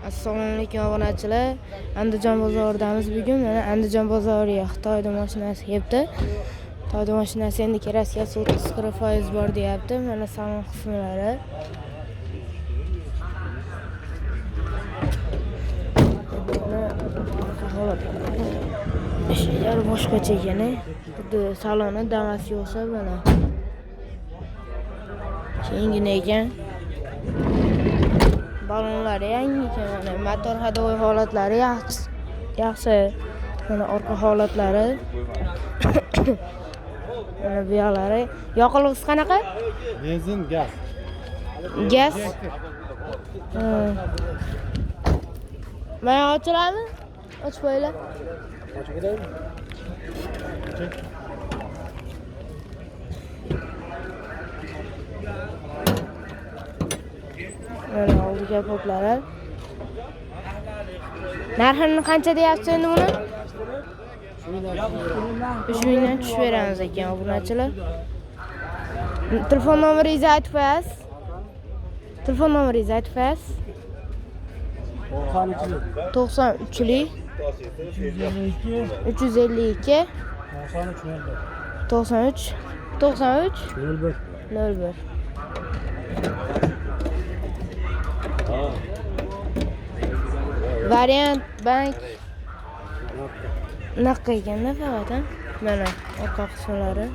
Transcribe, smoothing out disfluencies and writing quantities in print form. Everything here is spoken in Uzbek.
Assalomu alaykum obunachilar. Andijon bozoridamiz bugun. Mana Andijon bozoriga Xitoyda mashinasi kelibdi. Xitoyda mashinasi endi Rossiyasi 30-40% bor deyapti. Mana salon qismlari. Ishlar boshqacha ekan. Xuddi saloni Damas'ga o'xshab mana. Keyingina ekan. Balonlari yangi ekan. Motor hadovoy holatlari yaxshi. Mana orqa holatlari. Mana bu yoqlari. Yoqilg'isi qanaqa? Benzin, gaz. Gaz. Mana ochiladimi? Ochib qo'yinglar. Ochib qo'yaymi? Mana oldi kapotlari. Narxini qancha deyapsiz endi buni? 3 mingdan tushib beramiz ekan obunachilar. Telefon nomeringizni aytib qo'yasiz? Telefon nomeringizni aytib qo'yasiz? 93lik 352 93 01. Variant bank naqqa ekanda faqat mana orqa qismlari.